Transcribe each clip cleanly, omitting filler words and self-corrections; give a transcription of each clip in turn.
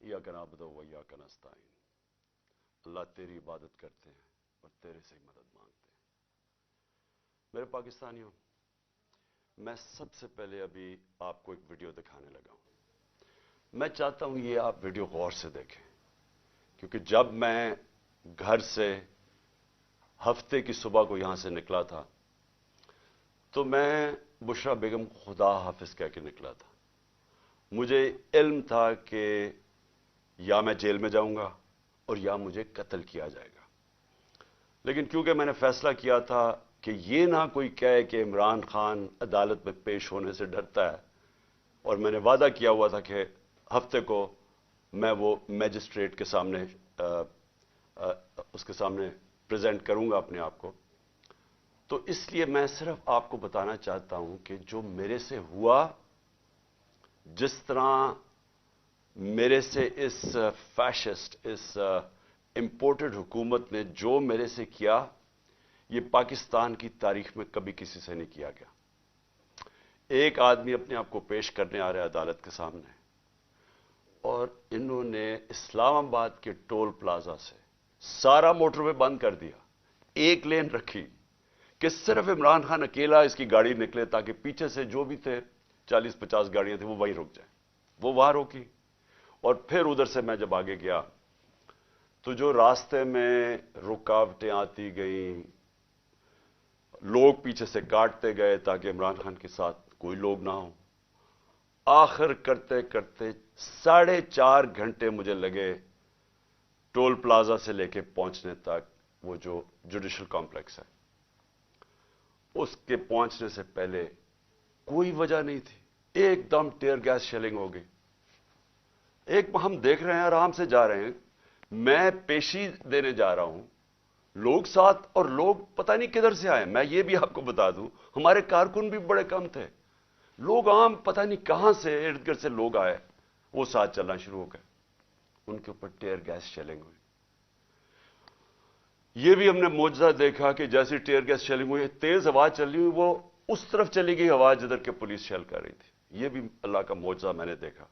इय्याका नअबुदु व इय्याका नस्तईन। अल्लाह तेरी इबादत करते हैं और तेरे से ही मदद मांगते हैं। मेरे पाकिस्तानियों, मैं सबसे पहले अभी आपको एक वीडियो दिखाने लगा हूं। मैं चाहता हूं ये आप वीडियो गौर से देखें, क्योंकि जब मैं घर से हफ्ते की सुबह को यहां से निकला था तो मैं बुशरा बेगम को खुदा हाफिज कह के निकला था। मुझे इल्म था कि या मैं जेल में जाऊंगा और या मुझे कत्ल किया जाएगा, लेकिन क्योंकि मैंने फैसला किया था कि ये ना कोई कहे कि इमरान खान अदालत में पेश होने से डरता है, और मैंने वादा किया हुआ था कि हफ्ते को मैं वो मैजिस्ट्रेट के सामने उसके सामने प्रेजेंट करूंगा अपने आप को, तो इसलिए मैं सिर्फ आपको बताना चाहता हूं कि जो मेरे से हुआ, जिस तरह मेरे से इस फैशिस्ट, इस इंपोर्टेड हुकूमत ने जो मेरे से किया, ये पाकिस्तान की तारीख में कभी किसी से नहीं किया गया। एक आदमी अपने आप को पेश करने आ रहा है अदालत के सामने, और इन्होंने इस्लामाबाद के टोल प्लाजा से सारा मोटरवे बंद कर दिया, एक लेन रखी कि सिर्फ इमरान खान अकेला इसकी गाड़ी निकले, ताकि पीछे से जो भी थे 40-50 गाड़ियां थी वो वहीं रुक जाए। वो वहां रोकी, और फिर उधर से मैं जब आगे गया तो जो रास्ते में रुकावटें आती गई, लोग पीछे से काटते गए ताकि इमरान खान के साथ कोई लोग ना हो। आखिर करते करते 4.5 घंटे मुझे लगे टोल प्लाजा से लेके पहुंचने तक। वो जो जुडिशल कॉम्प्लेक्स है उसके पहुंचने से पहले कोई वजह नहीं थी, एकदम टीयर गैस शेलिंग हो गई। एक हम देख रहे हैं, आराम से जा रहे हैं, मैं पेशी देने जा रहा हूं, लोग साथ, और लोग पता नहीं किधर से आए। मैं ये भी आपको बता दूं, हमारे कारकुन भी बड़े कम थे, लोग आम पता नहीं कहां से इर्द गिर्द से लोग आए, वो साथ चलना शुरू हो गए, उनके ऊपर टीयर गैस शेलिंग हुई। ये भी हमने मौजज़ा देखा कि जैसी टीयर गैस शेलिंग हुई, तेज हवा चली हुई, वो उस तरफ चली गई हवा जिधर के पुलिस शेल कर रही थी। ये भी अल्लाह का मौजज़ा मैंने देखा।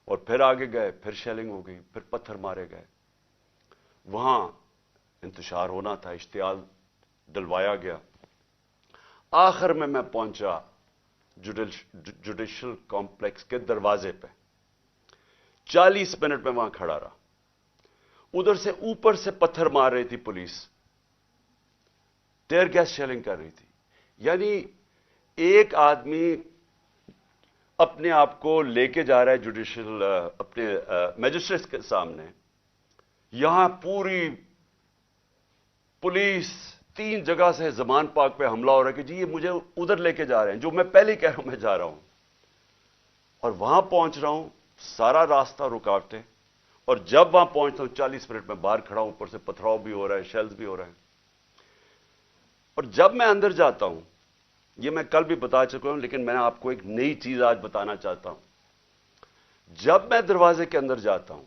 और फिर आगे गए, फिर शेलिंग हो गई, फिर पत्थर मारे गए। वहां इंतशार होना था, इश्तियाल डलवाया गया। आखिर में मैं पहुंचा जुडिशल कॉम्प्लेक्स के दरवाजे पे। 40 मिनट में वहां खड़ा रहा। उधर से ऊपर से पत्थर मार रही थी पुलिस, टीयर गैस शेलिंग कर रही थी। यानी एक आदमी अपने आप को लेके जा रहा है जुडिशल अपने मैजिस्ट्रेट के सामने, यहां पूरी पुलिस 3 जगह से जमान पाक पे हमला हो रहा है कि जी ये मुझे उधर लेके जा रहे हैं, जो मैं पहले ही कह रहा हूं मैं जा रहा हूं। और वहां पहुंच रहा हूं, सारा रास्ता रुकावटें, और जब वहां पहुंचता हूं 40 मिनट में बाहर खड़ा हूं, ऊपर से पथराव भी हो रहा है, शेल्स भी हो रहे हैं। और जब मैं अंदर जाता हूं, ये मैं कल भी बता चुका हूं, लेकिन मैं आपको एक नई चीज आज बताना चाहता हूं। जब मैं दरवाजे के अंदर जाता हूं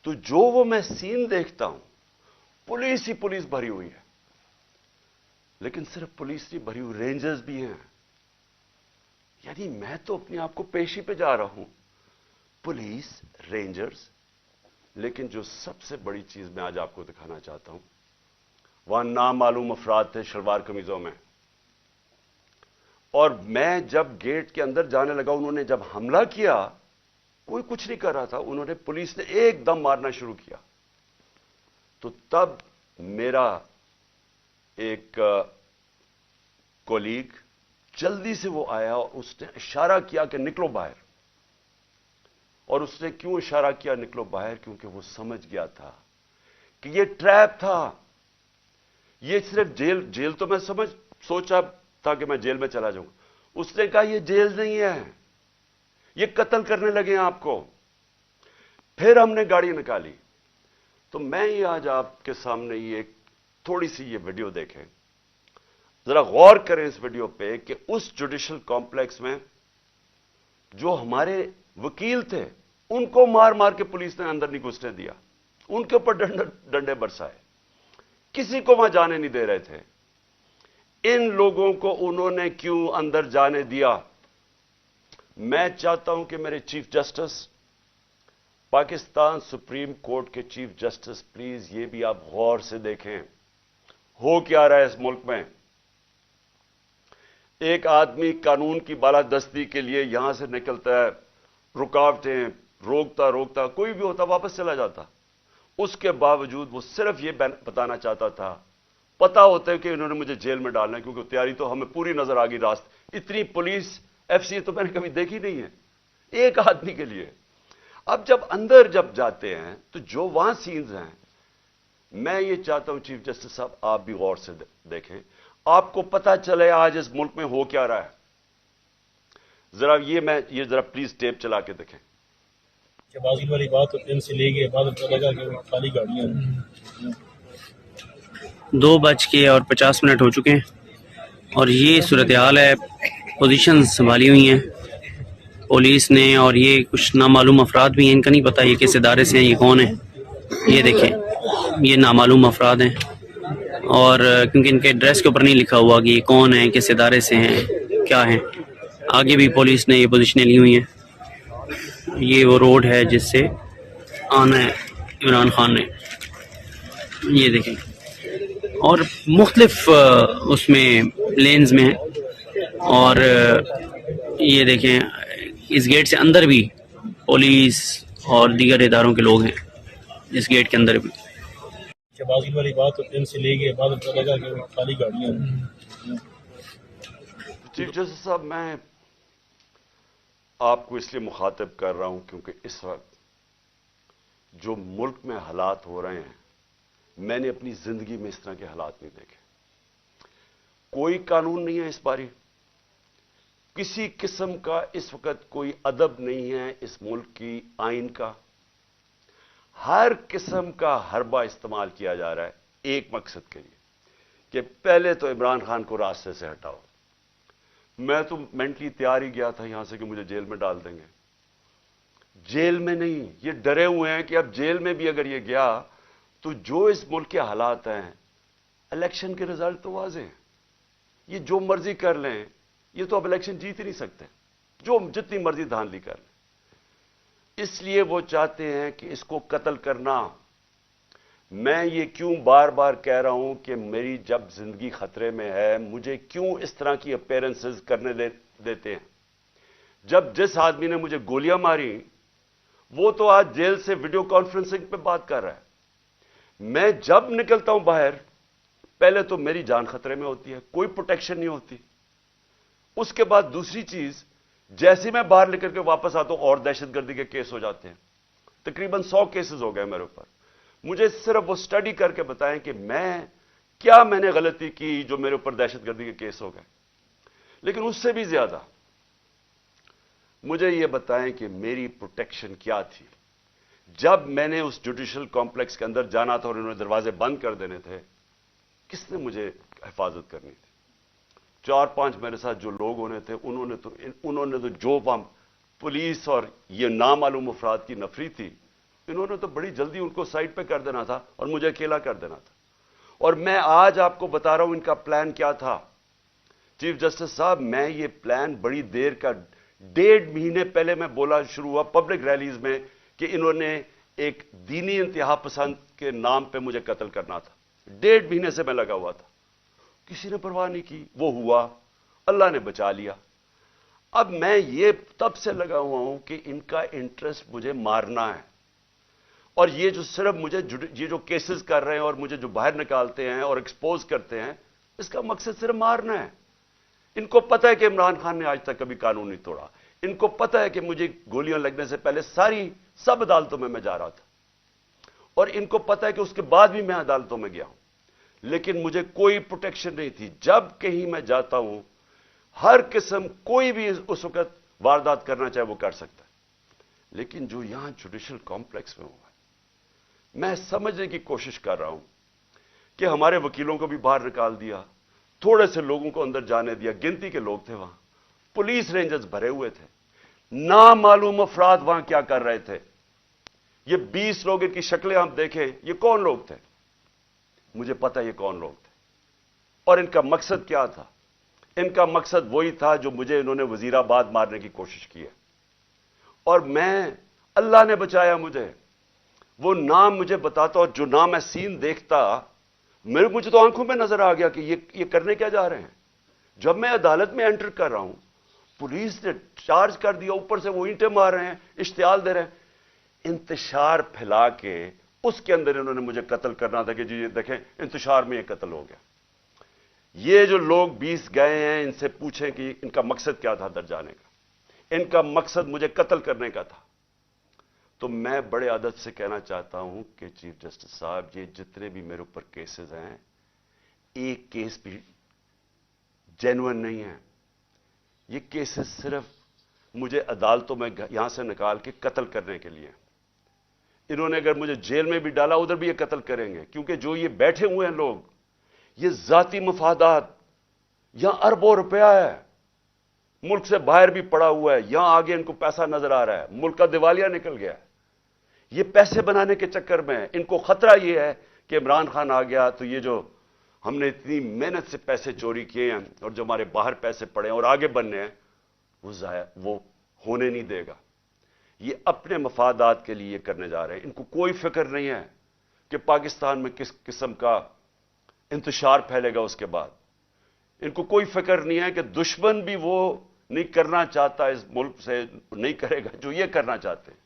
तो जो वो मैं सीन देखता हूं, पुलिस ही पुलिस भरी हुई है। लेकिन सिर्फ पुलिस नहीं भरी हुई, रेंजर्स भी हैं। यानी मैं तो अपने आप को पेशी पे जा रहा हूं, पुलिस, रेंजर्स। लेकिन जो सबसे बड़ी चीज मैं आज आपको दिखाना चाहता हूं, वहां नामालूम अफराद थे शलवार कमीजों में। और मैं जब गेट के अंदर जाने लगा, उन्होंने जब हमला किया, कोई कुछ नहीं कर रहा था, उन्होंने, पुलिस ने एकदम मारना शुरू किया। तो तब मेरा एक कोलीग जल्दी से वो आया और उसने इशारा किया कि निकलो बाहर। और उसने क्यों इशारा किया निकलो बाहर? क्योंकि वो समझ गया था कि ये ट्रैप था। ये सिर्फ जेल तो मैं सोचा था कि मैं जेल में चला जाऊंगा। उसने कहा ये जेल नहीं है, ये कत्ल करने लगे हैं आपको। फिर हमने गाड़ी निकाली। तो मैं ये आज आपके सामने ये थोड़ी सी ये वीडियो देखें, जरा गौर करें इस वीडियो पे कि उस जुडिशल कॉम्प्लेक्स में जो हमारे वकील थे, उनको मार मार के पुलिस ने अंदर नहीं घुसने दिया, उनके ऊपर डंडे बरसाए, किसी को वहां जाने नहीं दे रहे थे। इन लोगों को उन्होंने क्यों अंदर जाने दिया? मैं चाहता हूं कि मेरे chief justice Pakistan supreme court के चीफ जस्टिस, प्लीज ये भी आप गौर से देखें, हो क्या रहा है इस मुल्क में। एक आदमी कानून की बालादस्ती के लिए यहां से निकलता है, रुकावटें रोकता रोकता, कोई भी होता वापस चला जाता। उसके बावजूद वो सिर्फ ये बताना चाहता था, पता होता है कि इन्होंने मुझे जेल में डालना है, क्योंकि तैयारी तो हमें पूरी नजर आ गई। रास्ते इतनी पुलिस एफसी तो मैंने कभी देखी नहीं है एक आदमी के लिए। अब जब अंदर जाते हैं तो जो वहां सीन्स हैं, मैं ये चाहता हूं चीफ जस्टिस साहब आप भी गौर से देखें, आपको पता चले आज इस मुल्क में हो क्या रहा है। जरा ये जरा प्लीज टेप चला के देखें। बाजी वाली बात तो दिन से ले गए, बाद में पता लगा कि खाली गाड़ियां 2:50 हो चुके हैं और ये सूरत हाल है। पोजीशन संभाली हुई हैं पुलिस ने, और ये कुछ नामालूम अफराद भी हैं, इनका नहीं पता ये किस इदारे से हैं, ये कौन है। ये देखें, ये नामालूम अफराद हैं, और क्योंकि इनके एड्रेस के ऊपर नहीं लिखा हुआ कि ये कौन है, किस इदारे से हैं, क्या हैं। आगे भी पुलिस ने ये पोजीशनें ली हुई हैं। ये वो रोड है जिससे आना है इमरान खान ने, ये देखें, और मुख्तलिफ उसमें लेन्स में है। और ये देखें, इस गेट से अंदर भी पुलिस और दीगर इदारों के लोग हैं, इस गेट के अंदर भी। बाजी वाली बात तो दिन से ले गए, बाद में पता लगा कि खाली गाड़ियां। चीफ जस्टिस साहब, मैं आपको इसलिए मुखातिब कर रहा हूं क्योंकि इस वक्त जो मुल्क में हालात हो रहे हैं, मैंने अपनी जिंदगी में इस तरह के हालात नहीं देखे। कोई कानून नहीं है इस बारी, किसी किस्म का इस वक्त कोई अदब नहीं है इस मुल्क की आइन का। हर किस्म का हरबा इस्तेमाल किया जा रहा है एक मकसद के लिए कि पहले तो इमरान खान को रास्ते से हटाओ। मैं तो मेंटली तैयार ही गया था यहां से कि मुझे जेल में डाल देंगे। जेल में नहीं, ये डरे हुए हैं कि अब जेल में भी अगर ये गया तो जो इस मुल्क के हालात हैं, इलेक्शन के रिजल्ट तो वाज़ेह हैं, ये जो मर्जी कर लें, ये तो अब इलेक्शन जीत ही नहीं सकते, जो जितनी मर्जी धांधली कर लें। इसलिए वो चाहते हैं कि इसको कत्ल करना। मैं ये क्यों बार बार कह रहा हूं कि मेरी जब जिंदगी खतरे में है, मुझे क्यों इस तरह की अपीयरेंसेस करने देते हैं। जब जिस आदमी ने मुझे गोलियां मारी वो तो आज जेल से वीडियो कॉन्फ्रेंसिंग पे बात कर रहा है। मैं जब निकलता हूं बाहर, पहले तो मेरी जान खतरे में होती है, कोई प्रोटेक्शन नहीं होती। उसके बाद दूसरी चीज, जैसे मैं बाहर निकल के वापस आता हूं और दहशतगर्दी के केस हो जाते हैं। तकरीबन 100 केसेस हो गए मेरे ऊपर। मुझे सिर्फ वो स्टडी करके बताएं कि मैंने गलती की जो मेरे ऊपर दहशतगर्दी के केस हो गए। लेकिन उससे भी ज्यादा मुझे यह बताएं कि मेरी प्रोटेक्शन क्या थी। जब मैंने उस जुडिशल कॉम्प्लेक्स के अंदर जाना था और उन्होंने दरवाजे बंद कर देने थे, किसने मुझे हिफाजत करनी थी? 4-5 मेरे साथ जो लोग होने थे, उन्होंने तो जो पुलिस और ये नामालूम अफराद की नफरी थी, इन्होंने तो बड़ी जल्दी उनको साइड पे कर देना था और मुझे अकेला कर देना था। और मैं आज आपको बता रहा हूं इनका प्लान क्या था। चीफ जस्टिस साहब, मैं ये प्लान बड़ी देर का, 1.5 महीने पहले मैं बोला शुरू हुआ पब्लिक रैलीज में कि इन्होंने एक दीनी इंतहा पसंद के नाम पे मुझे कत्ल करना था। 1.5 महीने से मैं लगा हुआ था, किसी ने परवाह नहीं की। वो हुआ, अल्लाह ने बचा लिया। अब मैं ये तब से लगा हुआ हूं कि इनका इंटरेस्ट मुझे मारना है। और ये जो सिर्फ मुझे ये जो केसेस कर रहे हैं और मुझे जो बाहर निकालते हैं और एक्सपोज करते हैं, इसका मकसद सिर्फ मारना है। इनको पता है कि इमरान खान ने आज तक कभी कानून नहीं तोड़ा। इनको पता है कि मुझे गोलियां लगने से पहले सब अदालतों में मैं जा रहा था, और इनको पता है कि उसके बाद भी मैं अदालतों में गया हूं, लेकिन मुझे कोई प्रोटेक्शन नहीं थी। जब कहीं मैं जाता हूं, हर किस्म कोई भी उस वक्त वारदात करना चाहे वो कर सकता है। लेकिन जो यहां जुडिशल कॉम्प्लेक्स में हुआ है, मैं समझने की कोशिश कर रहा हूं कि हमारे वकीलों को भी बाहर निकाल दिया, थोड़े से लोगों को अंदर जाने दिया, गिनती के लोग थे वहां, पुलिस रेंजर्स भरे हुए थे, नामालूम अफराद वहां क्या कर रहे थे। ये 20 लोग, इनकी शक्लें आप देखें, ये कौन लोग थे? मुझे पता ये कौन लोग थे और इनका मकसद क्या था। इनका मकसद वही था जो मुझे इन्होंने वजीराबाद मारने की कोशिश की है। और मैं اللہ نے بچایا مجھے. وہ نام مجھے بتاتا اور جو نام میں سین دیکھتا, مجھے تو آنکھوں میں نظر آ گیا کہ یہ کرنے کیا جا رہے ہیں. جب میں عدالت میں انٹر کر رہا ہوں, پولیس نے چارج کر دیا, اوپر سے وہ اینٹیں مار رہے ہیں, اشتعال دے رہے ہیں, انتشار پھیلا کے اس کے اندر انہوں نے مجھے قتل کرنا تھا کہ جی یہ دیکھیں انتشار میں یہ قتل ہو گیا. یہ جو لوگ 20 گئے ہیں, ان سے پوچھیں کہ ان کا مقصد کیا تھا اندر جانے کا. ان کا مقصد مجھے قتل کرنے کا تھا. تو میں بڑے ادب سے کہنا چاہتا ہوں کہ چیف جسٹس صاحب, یہ جتنے بھی میرے اوپر کیسز ہیں, ایک کیس بھی جینوئن نہیں ہے. یہ کیسز صرف مجھے عدالتوں میں یہاں سے نکال کے قتل کرنے کے لیے. انہوں نے اگر مجھے جیل میں بھی ڈالا, ادھر بھی یہ قتل کریں گے, کیونکہ جو یہ بیٹھے ہوئے ہیں لوگ, یہ ذاتی مفادات, یہاں اربوں روپیہ ہے, ملک سے باہر بھی پڑا ہوا ہے, یہاں آگے ان کو پیسہ نظر آ رہا ہے, ملک کا دیوالیہ نکل گیا ہے. یہ پیسے بنانے کے چکر میں ان کو خطرہ یہ ہے کہ عمران خان آ گیا تو یہ جو ہم نے اتنی محنت سے پیسے چوری کیے ہیں اور جو ہمارے باہر پیسے پڑے ہیں اور آگے بننے ہیں, وہ ہونے نہیں دے گا. یہ اپنے مفادات کے لیے یہ کرنے جا رہے ہیں. ان کو کوئی فکر نہیں ہے کہ پاکستان میں کس قسم کا انتشار پھیلے گا اس کے بعد. ان کو کوئی فکر نہیں ہے کہ دشمن بھی وہ نہیں کرنا چاہتا اس ملک سے, نہیں کرے گا جو یہ کرنا چاہتے ہیں.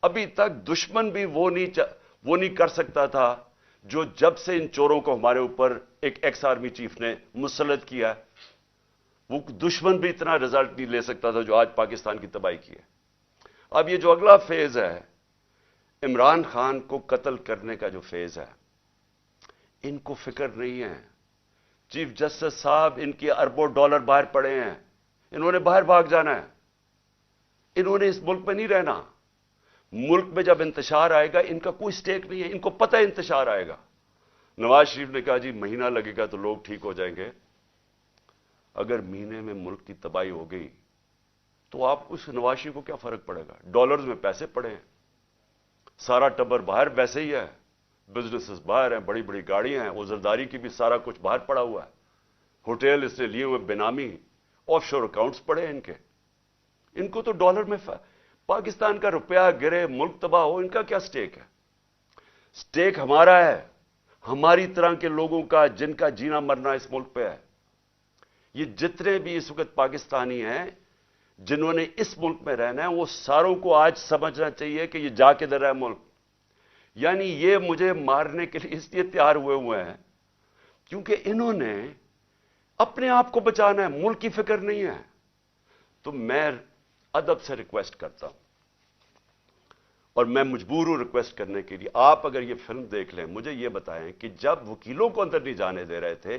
ابھی تک دشمن بھی وہ نہیں کر سکتا تھا جو جب سے ان چوروں کو ہمارے اوپر ایک ایکس آرمی چیف نے مسلط کیا, وہ دشمن بھی اتنا رزلٹ نہیں لے سکتا تھا جو آج پاکستان کی تباہی کی ہے. اب یہ جو اگلا فیز ہے, عمران خان کو قتل کرنے کا جو فیز ہے, ان کو فکر نہیں ہے. چیف جسٹس صاحب, ان کے اربوں ڈالر باہر پڑے ہیں, انہوں نے باہر بھاگ جانا ہے, انہوں نے اس ملک میں نہیں رہنا. ملک میں جب انتشار آئے گا, ان کا کوئی سٹیک نہیں ہے, ان کو پتہ ہے انتشار آئے گا. نواز شریف نے کہا جی مہینہ لگے گا تو لوگ ٹھیک ہو جائیں گے. اگر مہینے میں ملک کی تباہی ہو گئی تو آپ اس نواز شریف کو کیا فرق پڑے گا؟ ڈالرز میں پیسے پڑے ہیں, سارا ٹبر باہر ویسے ہی ہے, بزنسز باہر ہیں, بڑی بڑی گاڑیاں ہیں, وزرداری کی بھی سارا کچھ باہر پڑا ہوا ہے, ہوٹل اس نے لیے ہوئے بینامی, آف شور اکاؤنٹس پڑے ہیں ان کے. ان کو تو ڈالر میں پاکستان کا روپیہ گرے, ملک تباہ ہو, ان کا کیا سٹیک ہے؟ سٹیک ہمارا ہے, ہماری طرح کے لوگوں کا, جن کا جینا مرنا اس ملک پہ ہے. یہ جتنے بھی اس وقت پاکستانی ہیں جنہوں نے اس ملک میں رہنا ہے, وہ ساروں کو آج سمجھنا چاہیے کہ یہ جا کے در ہے ملک. یعنی یہ مجھے مارنے کے لیے اس لیے تیار ہوئے ہیں کیونکہ انہوں نے اپنے آپ کو بچانا ہے, ملک کی فکر نہیں ہے. تو میں ادب سے ریکویسٹ کرتا ہوں, اور میں مجبور ہوں ریکویسٹ کرنے کے لیے, آپ اگر یہ فلم دیکھ لیں, مجھے یہ بتائیں کہ جب وکیلوں کو اندر نہیں جانے دے رہے تھے,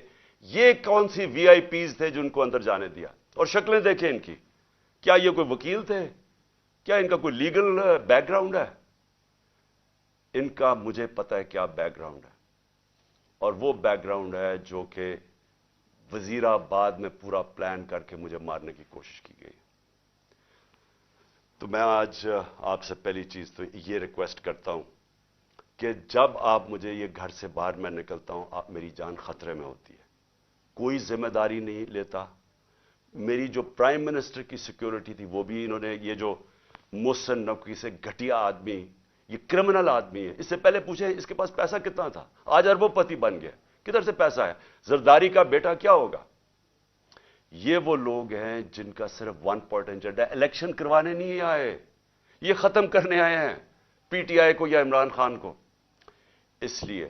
یہ کون سی وی آئی پیز تھے جن کو اندر جانے دیا؟ اور شکلیں دیکھیں ان کی, کیا یہ کوئی وکیل تھے؟ کیا ان کا کوئی لیگل بیک گراؤنڈ ہے؟ ان کا مجھے پتا ہے کیا بیک گراؤنڈ ہے, اور وہ بیک گراؤنڈ ہے جو کہ وزیر آباد میں پورا پلان کر کے مجھے مارنے کی کوشش کی گئی. تو میں آج آپ سے پہلی چیز تو یہ ریکویسٹ کرتا ہوں کہ جب آپ مجھے یہ گھر سے باہر میں نکلتا ہوں, آپ میری جان خطرے میں ہوتی ہے, کوئی ذمہ داری نہیں لیتا. میری جو پرائم منسٹر کی سیکیورٹی تھی وہ بھی انہوں نے, یہ جو محسن نقوی سے گھٹیا آدمی, یہ کرمنل آدمی ہے, اس سے پہلے پوچھیں اس کے پاس پیسہ کتنا تھا, آج اربوں پتی بن گیا, کدھر سے پیسہ ہے؟ زرداری کا بیٹا کیا ہوگا؟ یہ وہ لوگ ہیں جن کا صرف ون پوائنٹ ایجنڈا ہے, الیکشن کروانے نہیں آئے, یہ ختم کرنے آئے ہیں پی ٹی آئی کو یا عمران خان کو. اس لیے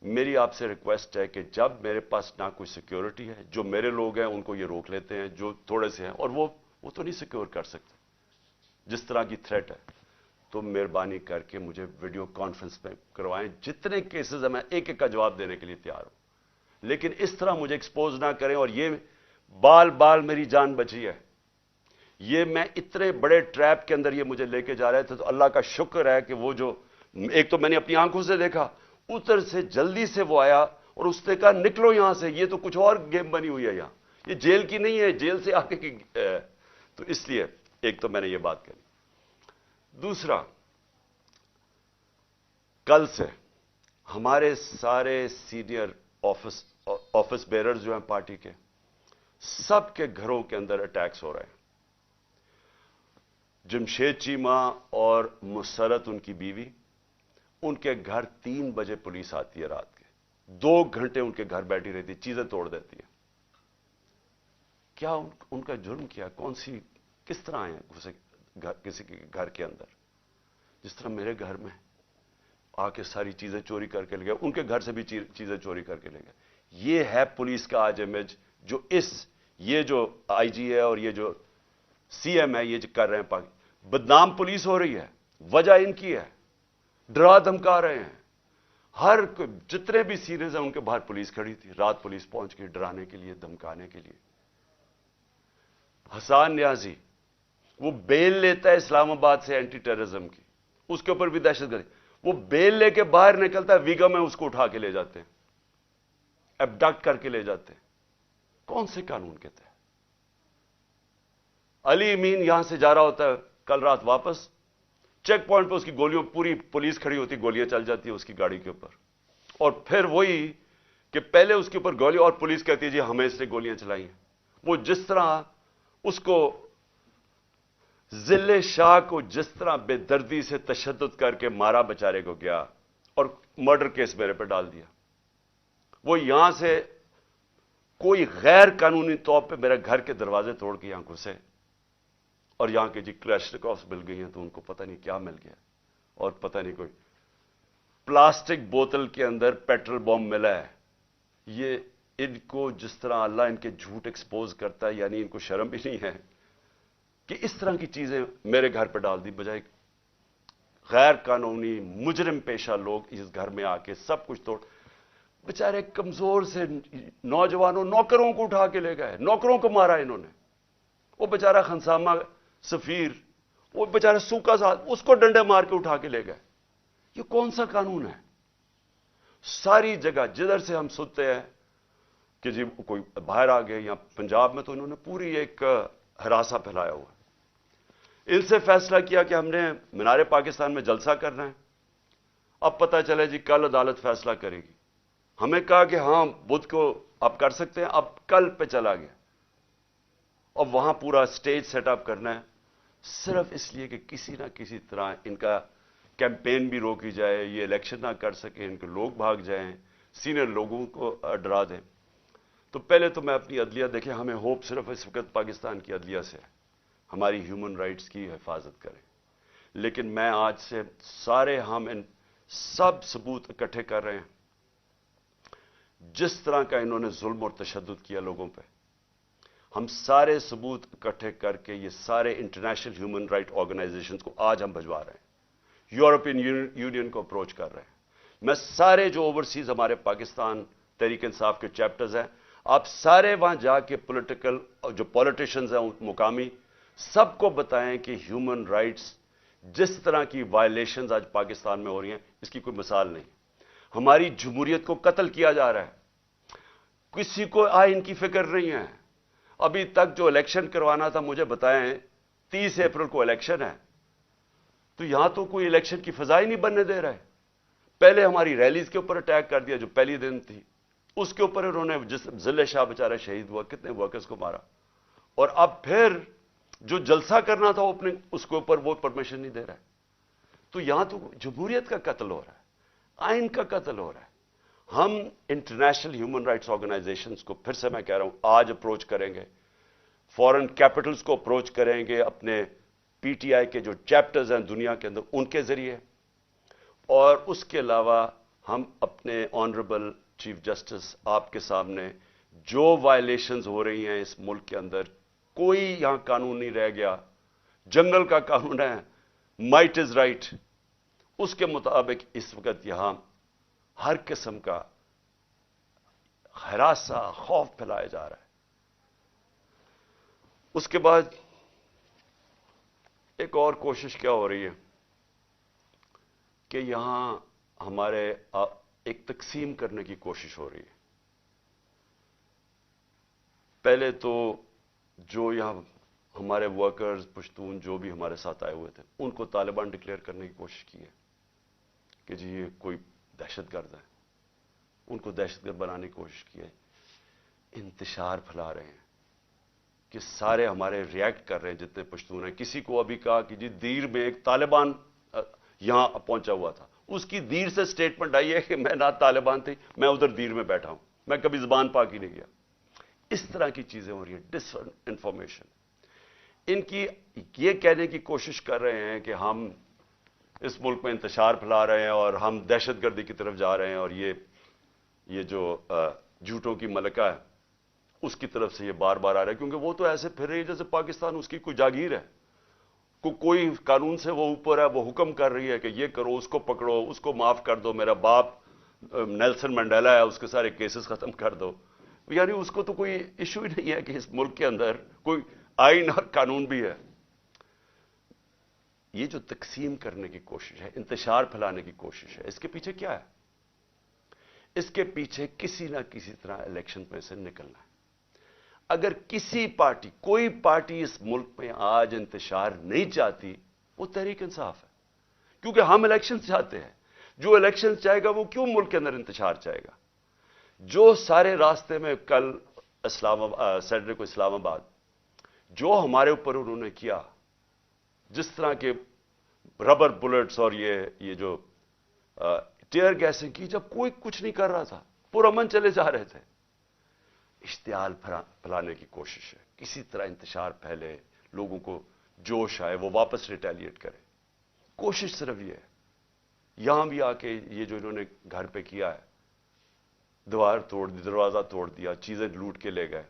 میری آپ سے ریکویسٹ ہے کہ جب میرے پاس نہ کوئی سیکیورٹی ہے, جو میرے لوگ ہیں ان کو یہ روک لیتے ہیں جو تھوڑے سے ہیں, اور وہ تو نہیں سیکیور کر سکتے جس طرح کی تھریٹ ہے, تو مہربانی کر کے مجھے ویڈیو کانفرنس میں کروائیں. جتنے کیسز ہیں میں ایک ایک کا جواب دینے کے لیے تیار ہوں, لیکن اس طرح مجھے ایکسپوز نہ کریں. اور یہ بال میری جان بچی ہے, یہ میں اتنے بڑے ٹریپ کے اندر یہ مجھے لے کے جا رہے تھے, تو اللہ کا شکر ہے کہ وہ جو ایک تو میں نے اپنی آنکھوں سے دیکھا, ادھر سے جلدی سے وہ آیا اور اس نے کہا نکلو یہاں سے, یہ تو کچھ اور گیم بنی ہوئی ہے یہاں, یہ جیل کی نہیں ہے, جیل سے آگے کی. تو اس لیے ایک تو میں نے یہ بات کہی. دوسرا, کل سے ہمارے سارے سینئر آفس بیررز جو ہیں پارٹی کے, سب کے گھروں کے اندر اٹیکس ہو رہے ہیں. जमशेद चीमा और मुसरत उनकी बीवी, उनके घर 3 बजे पुलिस आती है रात के, 2 घंटे उनके घर बैठी रहती है, चीजें तोड़ देती है। क्या उनका जुर्म किया? किस तरह आए घुसे किसी के घर के अंदर? जिस तरह मेरे घर में आके सारी चीजें चोरी करके ले गए, उनके घर से भी चीजें चोरी करके ले गए। ये है पुलिस का आज इमेज जो ये जो आईजी है और ये जो सीएम है ये जो कर रहे हैं। बदनाम पुलिस हो रही है, वजह इनकी है, डरा धमका रहे हैं। जितने भी सीरीज हैं उनके बाहर पुलिस खड़ी थी, रात पुलिस पहुंच गई डराने के लिए, धमकाने के लिए। हसान न्याजी वो बेल लेता है इस्लामाबाद से एंटी टेररिज्म की, उसके ऊपर भी दहशतगर्दी, वो बेल लेके बाहर निकलता है, वीगा में उसको उठा के ले जाते हैं, एबडक्ट करके ले जाते हैं। कौन से कानून के तहत? अली अमीन यहां से जा रहा होता है कल रात वापस, चेक पॉइंट पे उसकी गोलियों, पूरी पुलिस खड़ी होती, गोलियां चल जाती है उसकी गाड़ी के ऊपर, और फिर वही कि पहले उसके ऊपर गोली और पुलिस कहती है जी हमें इसने गोलियां चलाई हैं। वो जिस तरह उसको जिले शाह को जिस तरह बेदर्दी से तशद्दुद करके मारा बेचारे को गया और मर्डर केस मेरे पे डाल दिया, वो यहां से कोई गैर कानूनी तौर पे मेरे घर के दरवाजे तोड़ के यहां घुसे और यहां के जी क्लैशनिकोव्स मिल गई हैं, तो उनको पता नहीं क्या मिल गया, और पता नहीं कोई प्लास्टिक बोतल के अंदर पेट्रोल बॉम्ब मिला है। ये इनको जिस तरह अल्लाह इनके झूठ एक्सपोज करता है, यानी इनको शर्म भी नहीं है कि इस तरह की चीजें मेरे घर पर डाल दी, बजाय गैर कानूनी मुजरिम पेशा लोग इस घर में आके सब कुछ तोड़। बेचारे कमजोर से नौजवानों, नौकरों को उठा के ले गए, नौकरों को मारा इन्होंने। वो बेचारा खनसामा सफीर, वो बेचारा सूखा साथ, उसको डंडे मार के उठा के ले गए। ये कौन सा कानून है? सारी जगह जिधर से हम सुनते हैं कि जी कोई बाहर आ गए, या पंजाब में तो इन्होंने पूरी एक हरासा फैलाया हुआ। इनसे फैसला किया कि हमने मीनारे पाकिस्तान में जलसा करना है। अब पता चला जी कल अदालत फैसला करेगी। हमें कहा कि हां बुध को आप कर सकते हैं, अब कल पे चला गया और वहां पूरा स्टेज सेटअप करना है, सिर्फ इसलिए कि किसी ना किसी तरह इनका कैंपेन भी रोकी जाए, ये इलेक्शन ना कर सके, इनके लोग भाग जाएं, सीनियर लोगों को डरा दें। तो पहले तो मैं अपनी अदलिया देखें, हमें होप सिर्फ इस वक्त पाकिस्तान की अदलिया से है, हमारी ह्यूमन राइट्स की हिफाजत करें। लेकिन मैं आज से सारे हम इन सब सबूत इकट्ठे कर रहे हैं। जिस तरह का इन्होंने जुल्म और तशद्दुद किया लोगों पे, हम सारे सबूत इकट्ठे करके ये सारे इंटरनेशनल ह्यूमन राइट ऑर्गेनाइजेशंस को आज हम भिजवा रहे हैं, यूरोपियन यूनियन को अप्रोच कर रहे हैं। मैं सारे जो ओवरसीज हमारे पाकिस्तान तहरीक इंसाफ के चैप्टर्स हैं, आप सारे वहां जाके जो पॉलिटिशियंस हैं मुकामी, सबको बताएं कि ह्यूमन राइट्स जिस तरह की वायलेशंस आज पाकिस्तान में हो रही हैं, इसकी कोई मिसाल नहीं। हमारी जमहूरियत को कत्ल किया जा रहा है, किसी को आइन की फिक्र नहीं है। अभी तक जो इलेक्शन करवाना था, मुझे बताएं 30 अप्रैल को इलेक्शन है, तो यहां तो कोई इलेक्शन की फिजा ही नहीं बनने दे रहा है। पहले हमारी रैलीज के ऊपर अटैक कर दिया, जो पहली दिन थी उसके ऊपर उन्होंने, जिस जिले शाह बेचारा शहीद हुआ, कितने वर्कर्स को मारा, और अब फिर जो जलसा करना था ओपनिंग, उसके ऊपर वो परमिशन नहीं दे रहा है। तो यहां तो जमहूरियत का कत्ल हो रहा है, आइन का कत्ल हो रहा है। हम इंटरनेशनल ह्यूमन राइट्स ऑर्गेनाइजेशंस को फिर से मैं कह रहा हूं आज अप्रोच करेंगे, फॉरेन कैपिटल्स को अप्रोच करेंगे, अपने पीटीआई के जो चैप्टर्स हैं दुनिया के अंदर उनके जरिए, और उसके अलावा हम अपने ऑनरेबल चीफ जस्टिस आपके सामने जो वायलेशंस हो रही हैं इस मुल्क के अंदर, कोई यहां कानून नहीं रह गया। जंगल का कानून है, माइट इज राइट, उसके मुताबिक इस वक्त यहां हर किस्म का हरासा, खौफ फैलाया जा रहा है। उसके बाद एक और कोशिश क्या हो रही है कि यहां हमारे एक तकसीम करने की कोशिश हो रही है। पहले तो जो यहां हमारे वर्कर्स, पश्तून जो भी हमारे साथ आए हुए थे, उनको तालिबान डिक्लेयर करने की कोशिश की है कि जी ये कोई दहशतगर्द है, उनको दहशतगर्द बनाने की कोशिश की है। इंतशार फैला रहे हैं کہ سارے ہمارے ریئیکٹ کر رہے ہیں جتنے پشتون ہیں. کسی کو ابھی کہا کہ جی دیر میں ایک طالبان یہاں پہنچا ہوا تھا, اس کی دیر سے سٹیٹمنٹ آئی ہے کہ میں نہ طالبان تھی, میں ادھر دیر میں بیٹھا ہوں, میں کبھی زبان پاک ہی نہیں گیا. اس طرح کی چیزیں ہو رہی ہیں, ڈس انفارمیشن. ان کی یہ کہنے کی کوشش کر رہے ہیں کہ ہم اس ملک میں انتشار پھیلا رہے ہیں اور ہم دہشت گردی کی طرف جا رہے ہیں, اور یہ جو جھوٹوں کی ملکہ ہے اس کی طرف سے یہ بار بار آ رہا ہے, کیونکہ وہ تو ایسے پھر رہی ہے جیسے پاکستان اس کی کوئی جاگیر ہے, کوئی قانون سے وہ اوپر ہے, وہ حکم کر رہی ہے کہ یہ کرو, اس کو پکڑو, اس کو معاف کر دو, میرا باپ نیلسن منڈیلا ہے اس کے سارے کیسز ختم کر دو. یعنی اس کو تو کوئی ایشو ہی نہیں ہے کہ اس ملک کے اندر کوئی آئین اور قانون بھی ہے. یہ جو تقسیم کرنے کی کوشش ہے, انتشار پھیلانے کی کوشش ہے, اس کے پیچھے کیا ہے؟ اس کے پیچھے کسی نہ کسی طرح الیکشن میں سے نکلنا ہے. اگر کسی پارٹی, کوئی پارٹی اس ملک میں آج انتشار نہیں چاہتی, وہ تحریک انصاف ہے, کیونکہ ہم الیکشن چاہتے ہیں. جو الیکشن چاہے گا وہ کیوں ملک کے اندر انتشار چاہے گا؟ جو سارے راستے میں کل سیٹرڈے کو اسلام آباد جو ہمارے اوپر انہوں نے کیا, جس طرح کے ربر بلٹس اور یہ جو ٹیئر گیسنگ کی, جب کوئی کچھ نہیں کر رہا تھا, پرامن چلے جا رہے تھے. اشتعال پھیلانے کی کوشش ہے, کسی طرح انتشار پھیلے, لوگوں کو جوش آئے, وہ واپس ریٹیلیٹ کرے. کوشش صرف یہ ہے. یہاں بھی آ کے یہ جو انہوں نے گھر پہ کیا ہے, دیوار توڑ دی, دروازہ توڑ دیا, چیزیں لوٹ کے لے گئے,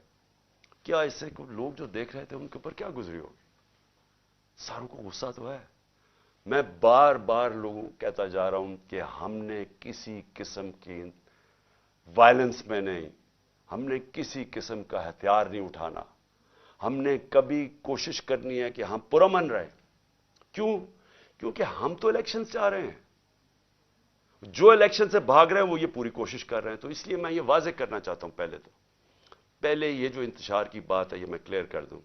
کیا اس سے لوگ جو دیکھ رہے تھے ان کے اوپر کیا گزری ہوگی؟ ساروں کو غصہ تو ہے. میں بار بار لوگوں کہتا جا رہا ہوں کہ ہم نے کسی قسم کی وائلنس میں نہیں, ہم نے کسی قسم کا ہتھیار نہیں اٹھانا. ہم نے کبھی کوشش کرنی ہے کہ ہم پرامن رہیں. کیوں؟ کیونکہ ہم تو الیکشن سے آ رہے ہیں. جو الیکشن سے بھاگ رہے ہیں وہ یہ پوری کوشش کر رہے ہیں. تو اس لیے میں یہ واضح کرنا چاہتا ہوں, پہلے یہ جو انتشار کی بات ہے یہ میں کلیئر کر دوں.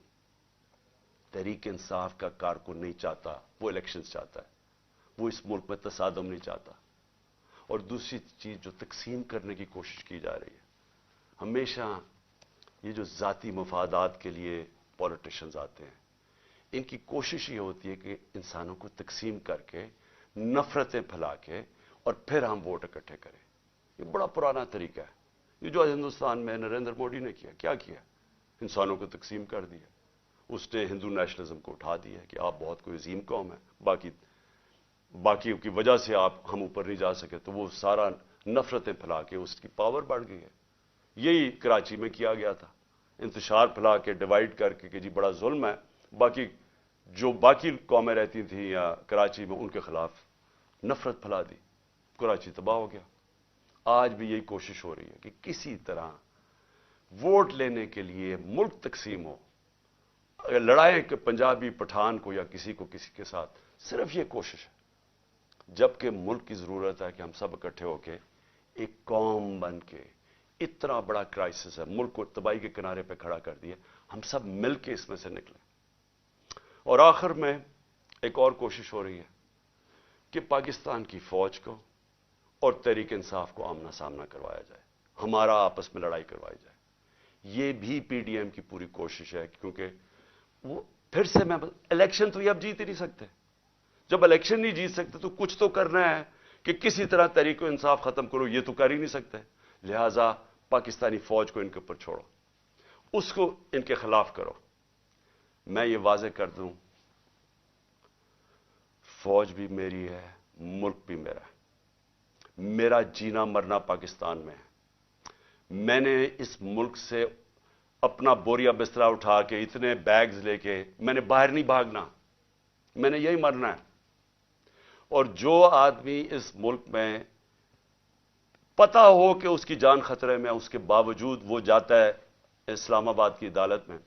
تحریک انصاف کا کارکن نہیں چاہتا وہ الیکشن چاہتا ہے, وہ اس ملک میں تصادم نہیں چاہتا. اور دوسری چیز جو تقسیم کرنے کی کوشش کی جا رہی ہے, ہمیشہ یہ جو ذاتی مفادات کے لیے پولیٹیشنز آتے ہیں, ان کی کوشش یہ ہوتی ہے کہ انسانوں کو تقسیم کر کے, نفرتیں پھیلا کے, اور پھر ہم ووٹ اکٹھے کریں. یہ بڑا پرانا طریقہ ہے. یہ جو ہندوستان میں نریندر مودی نے کیا کیا؟ انسانوں کو تقسیم کر دیا. اس نے ہندو نیشنلزم کو اٹھا دیا کہ آپ بہت کوئی عظیم قوم ہے, باقی کی وجہ سے ہم اوپر نہیں جا سکے, تو وہ سارا نفرتیں پھیلا کے اس کی پاور بڑھ گئی ہے. یہی کراچی میں کیا گیا تھا, انتشار پھیلا کے, ڈیوائیڈ کر کے کہ جی بڑا ظلم ہے. باقی قومیں رہتی تھیں یا کراچی میں, ان کے خلاف نفرت پھیلا دی, کراچی تباہ ہو گیا. آج بھی یہی کوشش ہو رہی ہے کہ کسی طرح ووٹ لینے کے لیے ملک تقسیم ہو. اگر لڑائیں کہ پنجابی پٹھان کو یا کسی کے ساتھ, صرف یہ کوشش ہے. جبکہ ملک کی ضرورت ہے کہ ہم سب اکٹھے ہو کے ایک قوم بن کے, اتنا بڑا کرائسس ہے, ملک کو تباہی کے کنارے پہ کھڑا کر دیا, ہم سب مل کے اس میں سے نکلیں. اور آخر میں ایک اور کوشش ہو رہی ہے کہ پاکستان کی فوج کو اور تحریک انصاف کو آمنا سامنا کروایا جائے, ہمارا آپس میں لڑائی کروائی جائے. یہ بھی پی ڈی ایم کی پوری کوشش ہے, کیونکہ وہ پھر سے الیکشن تو یہ اب جیت ہی نہیں سکتے. جب الیکشن نہیں جیت سکتے تو کچھ تو کرنا ہے کہ کسی طرح تحریک انصاف ختم کرو. یہ تو کر ہی نہیں سکتے. لہذا پاکستانی فوج کو ان کے اوپر چھوڑو, اس کو ان کے خلاف کرو. میں یہ واضح کر دوں, فوج بھی میری ہے, ملک بھی میرا ہے. میرا جینا مرنا پاکستان میں ہے. میں نے اس ملک سے اپنا بوریا بسترا اٹھا کے, اتنے بیگز لے کے, میں نے باہر نہیں بھاگنا, میں نے یہی مرنا ہے. اور جو آدمی اس ملک میں پتا ہو کہ اس کی جان خطرے میں, اس کے باوجود وہ جاتا ہے اسلام آباد کی عدالت میں.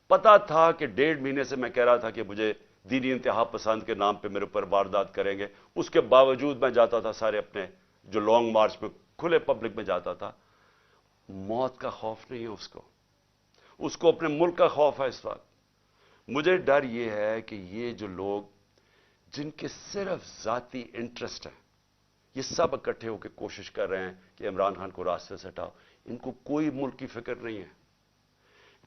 پتا تھا کہ 1.5 مہینے سے میں کہہ رہا تھا کہ مجھے دینی انتہا پسند کے نام پہ میرے اوپر واردات کریں گے, اس کے باوجود میں جاتا تھا سارے اپنے جو لانگ مارچ میں کھلے پبلک میں جاتا تھا. موت کا خوف نہیں ہے اس کو اپنے ملک کا خوف ہے. اس وقت مجھے ڈر یہ ہے کہ یہ جو لوگ جن کے صرف ذاتی انٹرسٹ ہیں, یہ سب اکٹھے ہو کے کوشش کر رہے ہیں کہ عمران خان کو راستے سے ہٹاؤ. ان کو کوئی ملک کی فکر نہیں ہے.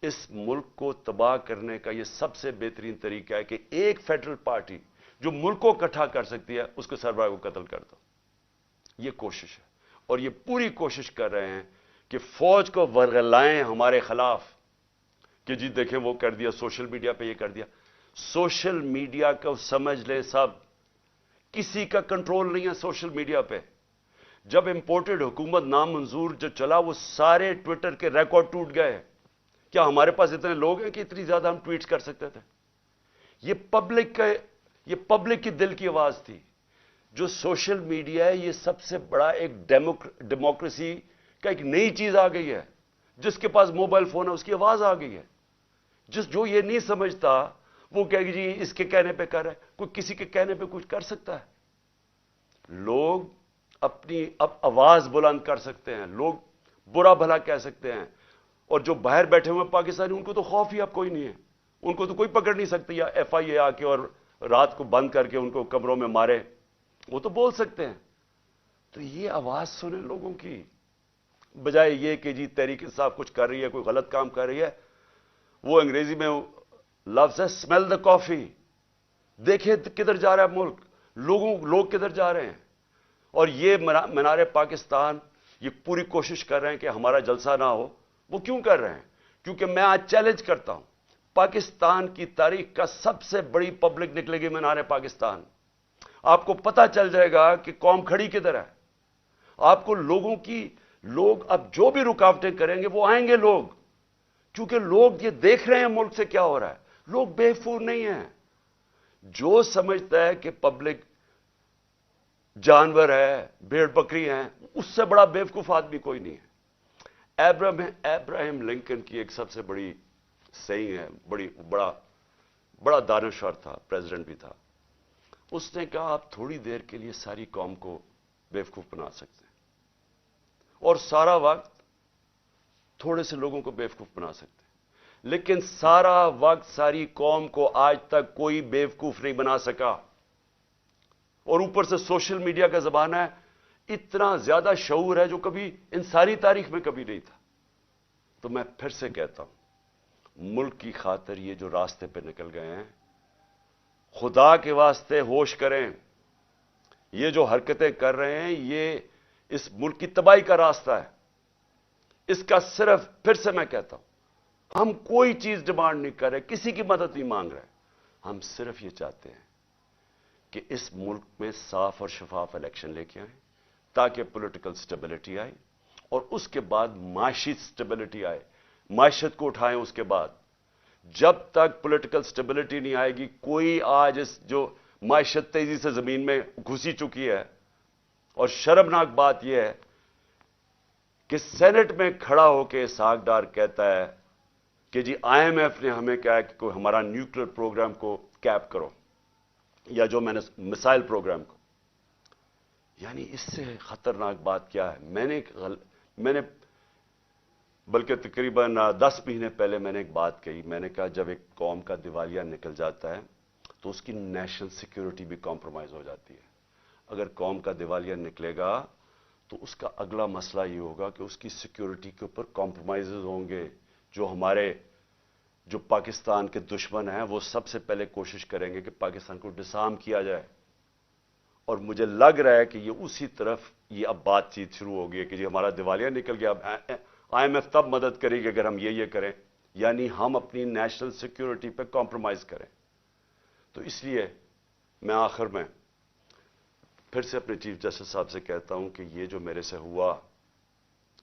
इस मुल्क को तबाह करने का यह सबसे बेहतरीन तरीका है कि एक फेडरल पार्टी जो मुल्क को इकट्ठा कर सकती है उसके सरबराह को कत्ल कर दो। यह कोशिश है और ये पूरी कोशिश कर रहे हैं कि फौज को वर्गलाएं हमारे खिलाफ कि जी देखें वो कर दिया, सोशल मीडिया पे ये कर दिया। सोशल मीडिया को समझ लें सब, किसी का कंट्रोल नहीं है सोशल मीडिया पे। जब इंपोर्टेड हुकूमत नामंजूर जो चला वो सारे ट्विटर के रिकॉर्ड टूट गए। क्या हमारे पास इतने लोग हैं कि इतनी ज्यादा हम ट्वीट कर सकते थे? ये पब्लिक की दिल की आवाज थी। जो सोशल मीडिया है ये सबसे बड़ा एक डेमोक्रेसी का एक नई चीज आ गई है। जिसके पास मोबाइल फोन है उसकी आवाज आ गई है। जो ये नहीं समझता वो कहेगी जी इसके कहने पे कर रहा है, कोई किसी के कहने पे कुछ कर सकता है? लोग अपनी अब आवाज बुलंद कर सकते हैं, लोग बुरा भला कह सकते हैं। और जो बाहर बैठे हुए पाकिस्तानी उनको तो खौफ ही अब कोई नहीं है, उनको तो कोई पकड़ नहीं सकती या FIA आके और रात को बंद करके उनको कमरों में मारे, वो तो बोल सकते हैं। तो ये आवाज सुने लोगों की, बजाय ये कि जी तहरीक इंसाफ कुछ कर रही है, कोई गलत काम कर रही है। वो अंग्रेजी में लफ्ज है स्मेल द कॉफी। देखे किधर जा रहा है मुल्क, लोग किधर जा रहे हैं। और ये मीनार पाकिस्तान ये पूरी कोशिश कर रहे हैं कि हमारा जलसा ना हो। वो क्यों कर रहे हैं? क्योंकि मैं आज चैलेंज करता हूं, पाकिस्तान की तारीख का सबसे बड़ी पब्लिक निकलेगी मीनार पाकिस्तान। आपको पता चल जाएगा कि कौम खड़ी किधर है। आपको लोग अब जो भी रुकावटें करेंगे वो आएंगे लोग, क्योंकि लोग ये देख रहे हैं मुल्क से क्या हो रहा है। लोग बेवकूफ नहीं हैं। जो समझता है कि पब्लिक जानवर है, भेड़ बकरी हैं, उससे बड़ा बेवकूफ आदमी कोई नहीं है। अब्राहम लिंकन की एक सबसे बड़ी सही है, बड़ा दानश्वर था, प्रेसिडेंट भी था। उसने कहा आप थोड़ी देर के लिए सारी कौम को बेवकूफ बना सकते हैं और सारा वक्त थोड़े से लोगों को बेवकूफ बना सकते हैं, लेकिन सारा वक्त सारी कौम को आज तक कोई बेवकूफ नहीं बना सका। और ऊपर से सोशल मीडिया का जमाना है, इतना ज्यादा शऊर है जो कभी इन सारी तारीख में कभी नहीं था। तो मैं फिर से कहता हूं, मुल्क की खातिर ये जो रास्ते पे निकल गए हैं, खुदा के वास्ते होश करें। ये जो हरकतें कर रहे हैं ये इस मुल्क की तबाही का रास्ता है। इसका सिर्फ, फिर से मैं कहता हूं, हम कोई चीज डिमांड नहीं कर रहे, किसी की मदद नहीं मांग रहे। हम सिर्फ ये चाहते हैं कि इस मुल्क में साफ और शफाफ इलेक्शन लेके आए ताकि पॉलिटिकल स्टेबिलिटी आए और उसके बाद माशी स्टेबिलिटी आए, माशियत को उठाएं। उसके बाद जब तक पॉलिटिकल स्टेबिलिटी नहीं आएगी, कोई आज इस जो माशियत तेजी से जमीन में घुसी चुकी है। और शर्मनाक बात यह है कि सेनेट में खड़ा होकर इसहाक डार कहता है कि जी IMF ने हमें कहा कि कोई हमारा न्यूक्लियर प्रोग्राम को कैप करो, या जो मैंने मिसाइल प्रोग्राम को। यानी इससे खतरनाक बात क्या है? मैंने बल्कि तकरीबन 10 महीने पहले मैंने एक बात कही। मैंने कहा जब एक कौम का दिवालिया निकल जाता है तो उसकी नेशनल सिक्योरिटी भी कॉम्प्रोमाइज हो जाती है। अगर कौम का दिवालिया निकलेगा तो उसका अगला मसला ये होगा कि उसकी सिक्योरिटी के ऊपर कॉम्प्रोमाइजेज होंगे। जो पाकिस्तान के दुश्मन हैं वो सबसे पहले कोशिश करेंगे कि पाकिस्तान को डिसार्म किया जाए। और मुझे लग रहा है कि ये उसी तरफ ये अब बातचीत शुरू हो गई है कि जी हमारा दिवालिया निकल गया, अब IMF तब मदद करेगी अगर हम ये करें, यानी हम अपनी नेशनल सिक्योरिटी पे कॉम्प्रोमाइज करें। तो इसलिए मैं आखिर में फिर से अपने चीफ जस्टिस साहब से कहता हूं कि ये जो मेरे से हुआ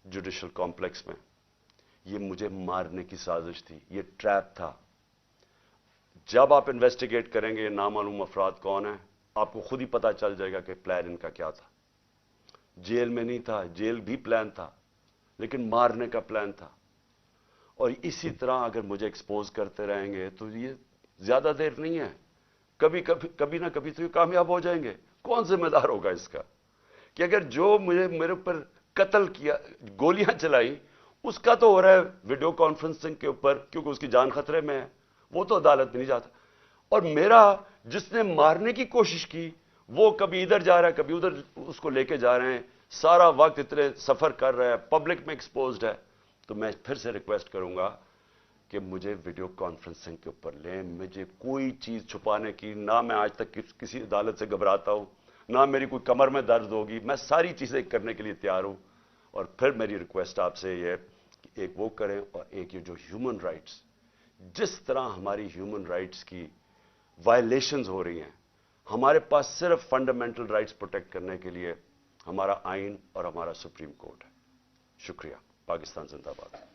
जुडिशल कॉम्प्लेक्स में, ये मुझे मारने की साजिश थी, ये ट्रैप था। जब आप इन्वेस्टिगेट करेंगे नामालूम अफराद कौन है, आपको खुद ही पता चल जाएगा कि प्लान इनका क्या था। जेल में नहीं था, जेल भी प्लान था, लेकिन मारने का प्लान था। और इसी तरह अगर मुझे एक्सपोज करते रहेंगे तो ये ज्यादा देर नहीं है, कभी ना कभी तो ये कामयाब हो जाएंगे। कौन जिम्मेदार होगा इसका कि अगर जो मेरे ऊपर कत्ल किया, गोलियां चलाई, उसका तो हो रहा है वीडियो कॉन्फ्रेंसिंग के ऊपर, क्योंकि उसकी जान खतरे में है, वो तो अदालत में नहीं जाता। और मेरा जिसने मारने की कोशिश की वो कभी इधर जा रहा है, कभी उधर उसको लेके जा रहे हैं, सारा वक्त इतने सफर कर रहा है, पब्लिक में एक्सपोज्ड है। तो मैं फिर से रिक्वेस्ट करूंगा کہ مجھے ویڈیو کانفرنسنگ کے اوپر لیں. مجھے کوئی چیز چھپانے کی، نہ میں آج تک کسی عدالت سے گھبراتا ہوں، نہ میری کوئی کمر میں درد ہوگی. میں ساری چیزیں کرنے کے لیے تیار ہوں. اور پھر میری ریکویسٹ آپ سے یہ ہے کہ ایک وہ کریں، اور ایک یہ جو ہیومن رائٹس، جس طرح ہماری ہیومن رائٹس کی وائلیشنز ہو رہی ہیں، ہمارے پاس صرف فنڈامنٹل رائٹس پروٹیکٹ کرنے کے لیے ہمارا آئین اور ہمارا سپریم کورٹ ہے. شکریہ. پاکستان زندہ باد.